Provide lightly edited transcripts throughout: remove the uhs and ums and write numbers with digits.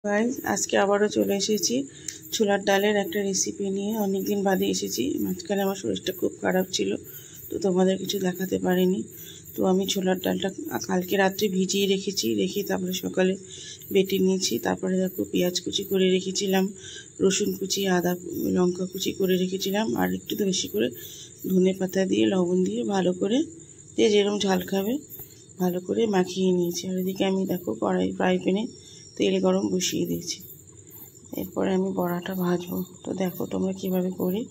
Guys, আজকে আবারও চলে এসেছি ছোলার ডালের একটা রেসিপি নিয়ে। অনেক দিন বাদে এসেছি। মাঝখানে আমার শরীরটা খুব খারাপ ছিল, তো তোমাদের কিছু দেখাতে পারিনি। তো আমি ছোলার ডালটা কালকে রাত্রে ভিজিয়ে রেখে তারপরে সকালে বেটে নিয়েছি। তারপরে দেখো পেঁয়াজ কুচি করে রেখেছিলাম, রসুন কুচি, আদা লঙ্কা কুচি করে রেখেছিলাম, আর একটু তো বেশি করে ধনে পাতা দিয়ে লবণ দিয়ে ভালো করে, যে যেরকম ঝাল খাবে ভালো করে মাখিয়ে নিয়েছি। আর এদিকে আমি দেখো ফ্রাই প্যানে তেল গরম বসিয়ে দিয়েছি। এরপরে আমি বড়াটা ভাজবো। তো দেখো তোমরা কিভাবে করি,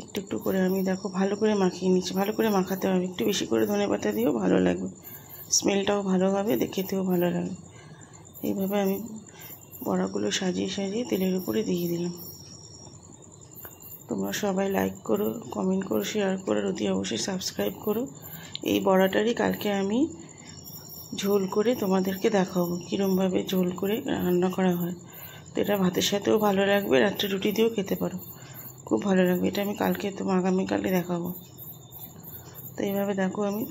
একটু একটু করে আমি দেখো ভালো করে মাখিয়ে নিচ্ছি। ভালো করে মাখাতে হবে, একটু বেশি করে ধনেপাতা দিয়েও ভালো লাগবে, স্মেলটাও ভালো হবে, খেতেও ভালো লাগবে। এইভাবে আমি বড়াগুলো সাজিয়ে সাজিয়ে তেলের উপরে দিয়ে দিলাম। তোমরা সবাই লাইক করো, কমেন্ট করো, শেয়ার করো, অতি অবশ্যই সাবস্ক্রাইব করো। এই বড়াটারই কালকে আমি ঝোল করে তোমাদেরকে দেখাবো কীরমভাবে ঝোল করে রান্না করা হয়। তো এটা ভাতের সাথেও ভালো লাগবে, রাত্রে রুটি দিয়েও খেতে পারো, খুব ভালো লাগবে। এটা আমি কালকে আগামীকালে দেখাবো। তো এইভাবে দেখো আমি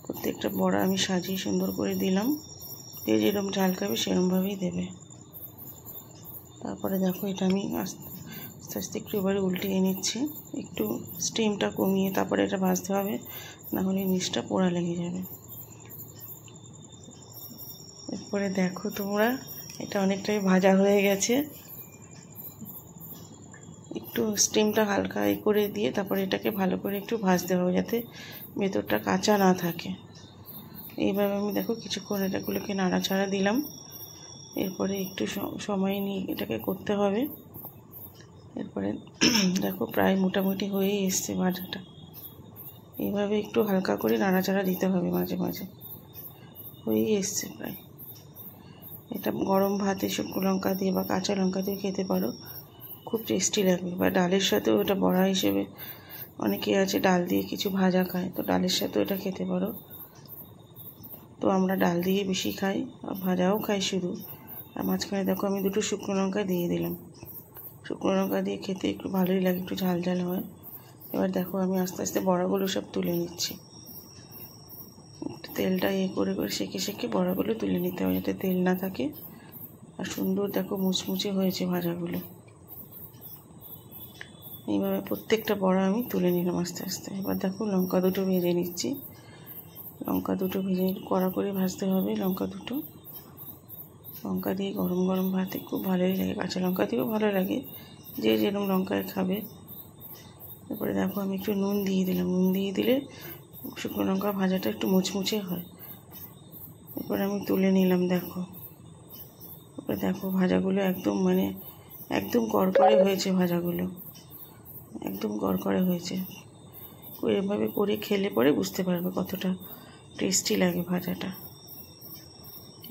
প্রত্যেকটা বড়া আমি সাজিয়ে সুন্দর করে দিলাম। যে যেরকম ঝাল খাবে সেরকমভাবেই দেবে। তারপরে দেখো এটা আমি আস্তে আস্তে একটু এবারে উল্টিয়ে নিচ্ছি, একটু স্টিমটা কমিয়ে তারপরে এটা ভাজতে হবে, নাহলে নিচটা পোড়া লেগে যাবে। এরপরে দেখো তোমরা এটা অনেকটাই ভাজা হয়ে গেছে। একটু স্টিমটা হালকা করে দিয়ে তারপরে এটাকে ভালো করে একটু ভাজতে হবে, যাতে ভেতরটা কাঁচা না থাকে। এইভাবে আমি দেখো কিছুক্ষণ এটাগুলোকে নাড়াচাড়া দিলাম। এরপরে একটু সময় নিয়ে এটাকে করতে হবে। এরপরে দেখো প্রায় মোটামুটি হয়েই এসছে ভাজাটা। এইভাবে একটু হালকা করে নাড়াচাড়া দিতে হবে মাঝে মাঝে, হয়েই এসছে প্রায়। এটা গরম ভাতে শুকনো লঙ্কা দিয়ে বা কাঁচা লঙ্কা দিয়ে খেতে পারো, খুব টেস্টি লাগবে। বা ডালের সাথেও এটা বড়া হিসেবে, অনেকে আছে ডাল দিয়ে কিছু ভাজা খায়, তো ডালের সাথেও এটা খেতে পারো। তো আমরা ডাল দিয়ে বেশি খাই, আর ভাজাও খাই শুধু। আর মাঝখানে দেখো আমি দুটো শুকনো লঙ্কা দিয়ে দিলাম। শুকনো লঙ্কা দিয়ে খেতে একটু ভালোই লাগে, একটু ঝাল ঝাল হয়। এবার দেখো আমি আস্তে আস্তে বড়াগুলো সব তুলে নিচ্ছি। তেলটা করে সেঁকে বড়াগুলো তুলে নিতে হবে, যাতে তেল না থাকে। আর সুন্দর দেখো মুচমুচে হয়েছে ভাজাগুলো। এইভাবে প্রত্যেকটা বড়া আমি তুলে নিলাম আস্তে আস্তে। এবার দেখো লঙ্কা দুটো ভেজে নিচ্ছি। লঙ্কা দুটো ভেজে কড়া করে ভাজতে হবে। লঙ্কা দিয়ে গরম গরম ভাতে খুব ভালোই লাগে, কাঁচা লঙ্কা দিয়েও ভালো লাগে, যে যেরকম লঙ্কায় খাবে। তারপরে দেখো আমি একটু নুন দিয়ে দিলাম। নুন দিয়ে দিলে শুকনো লঙ্কা ভাজাটা একটু মুচমুচে হয়। এরপরে আমি তুলে নিলাম। দেখো এরপরে দেখো ভাজাগুলো একদম কড়কড়ে হয়েছে। ভাজাগুলো একদম কড়কড়ে হয়েছে। এভাবে করে খেলে পরে বুঝতে পারবে কতটা টেস্টি লাগে ভাজাটা।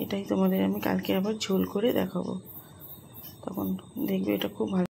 এটাই তোমাদের আমি কালকে আবার ঝোল করে দেখাবো, তখন দেখবে এটা খুব ভালো।